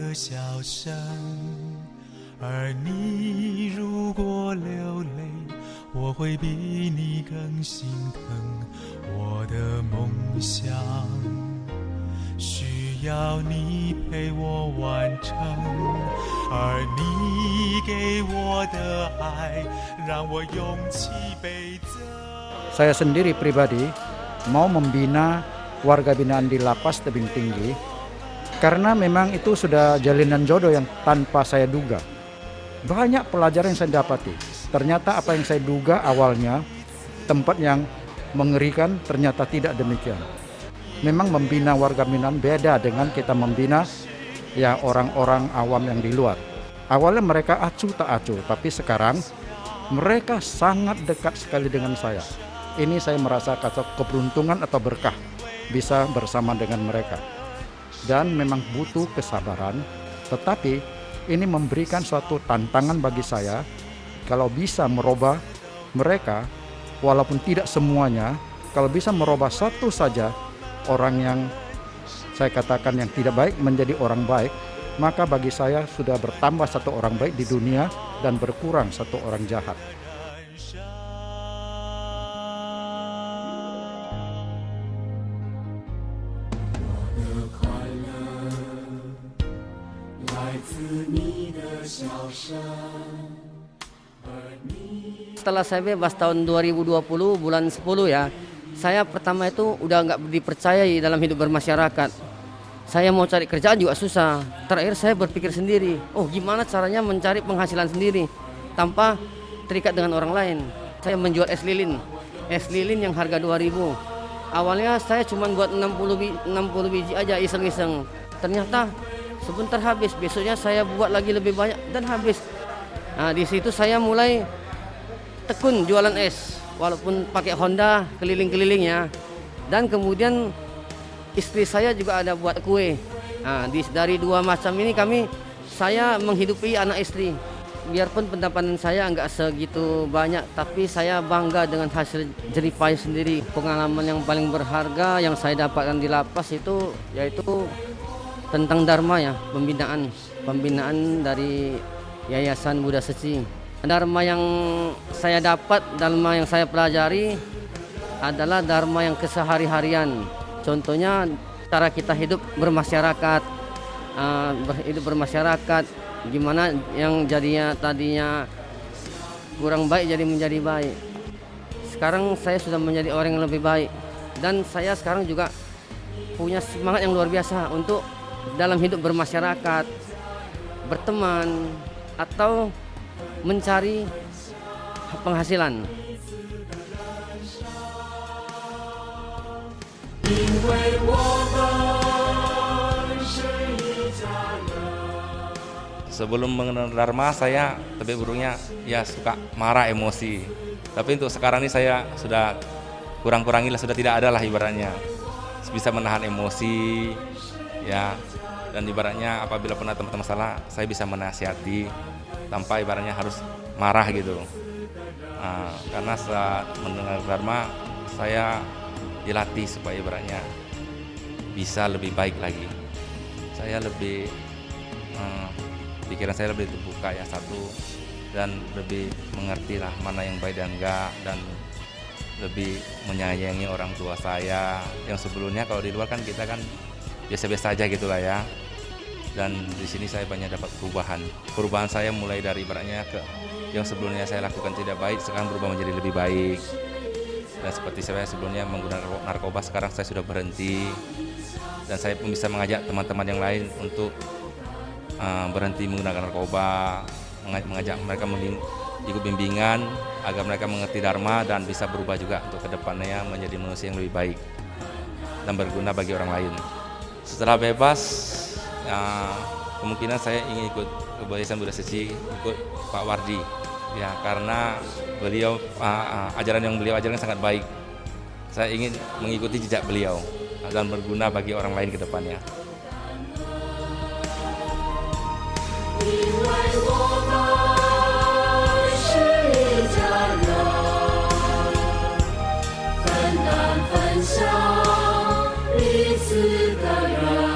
的笑声，而你如果流泪，我会比你更心疼。我的梦想需要你陪我完成，而你给我的爱让我勇气倍增。Saya sendiri pribadi mau membina warga binaan di lapas tebing tinggi karena memang itu sudah jalinan jodoh yang tanpa saya duga. Banyak pelajaran yang saya dapati. Ternyata apa yang saya duga awalnya tempat yang mengerikan, ternyata tidak demikian. Memang membina warga binaan beda dengan kita membina ya orang-orang awam yang di luar. Awalnya mereka acuh tak acuh, tapi sekarang mereka sangat dekat sekali dengan saya. Ini saya merasa keberuntungan atau berkah bisa bersama dengan mereka. Dan memang butuh kesabaran, tetapi ini memberikan suatu tantangan bagi saya kalau bisa merubah mereka, walaupun tidak semuanya, kalau bisa merubah satu saja orang yang saya katakan yang tidak baik menjadi orang baik, maka bagi saya sudah bertambah satu orang baik di dunia dan berkurang satu orang jahat. Setelah saya bebas tahun 2020 bulan 10 ya, saya pertama itu udah nggak dipercayai dalam hidup bermasyarakat. Saya mau cari kerjaan juga susah. Terakhir saya berpikir sendiri, gimana caranya mencari penghasilan sendiri tanpa terikat dengan orang lain. Saya menjual es lilin yang harga 2.000. Awalnya saya cuma buat 60 biji aja iseng-iseng. Ternyata sebentar habis, besoknya saya buat lagi lebih banyak dan habis. Nah, di situ saya mulai tekun jualan es, walaupun pakai Honda keliling-kelilingnya. Dan kemudian istri saya juga ada buat kue. Nah, dari dua macam ini saya menghidupi anak istri. Biarpun pendapatan saya nggak segitu banyak, tapi saya bangga dengan hasil jerih payah sendiri. Pengalaman yang paling berharga yang saya dapatkan di lapas itu yaitu tentang Dharma ya, pembinaan dari Yayasan Buddha Seci. Dharma yang saya dapat, Dharma yang saya pelajari adalah Dharma yang kesehari-harian. Contohnya cara kita hidup bermasyarakat, gimana yang tadinya kurang baik jadi menjadi baik. Sekarang saya sudah menjadi orang yang lebih baik, dan saya sekarang juga punya semangat yang luar biasa untuk dalam hidup bermasyarakat, berteman, atau mencari penghasilan. Sebelum mengenal Dharma, saya lebih burungnya ya suka marah, emosi. Tapi untuk sekarang ini saya sudah kurang-kurangilah, sudah tidak ada lah ibaratnya. Bisa menahan emosi ya, dan ibaratnya apabila pernah teman-teman masalah, saya bisa menasihati tanpa ibaratnya harus marah gitu. Nah, karena saat mendengar Dharma, saya dilatih supaya ibaratnya bisa lebih baik lagi. Saya lebih pikiran saya lebih terbuka ya satu, dan lebih mengerti lah mana yang baik dan enggak, dan lebih menyayangi orang tua saya yang sebelumnya kalau di luar kan kita kan biasa-biasa aja gitulah ya. Dan di sini saya banyak dapat perubahan saya mulai dari ibaratnya ke yang sebelumnya saya lakukan tidak baik, sekarang berubah menjadi lebih baik. Dan seperti saya sebelumnya menggunakan narkoba, sekarang saya sudah berhenti, dan saya pun bisa mengajak teman-teman yang lain untuk berhenti menggunakan narkoba, mengajak mereka ikut bimbingan agar mereka mengerti Dharma dan bisa berubah juga untuk kedepannya menjadi manusia yang lebih baik dan berguna bagi orang lain. Setelah bebas, kemungkinan saya ingin ikut Yayasan Buddha Seci, ikut Pak Wardi ya, karena beliau ajaran yang beliau ajarkan sangat baik. Saya ingin mengikuti jejak beliau dan berguna bagi orang lain ke depannya. 因为我们是一家人，分担分享彼此的人。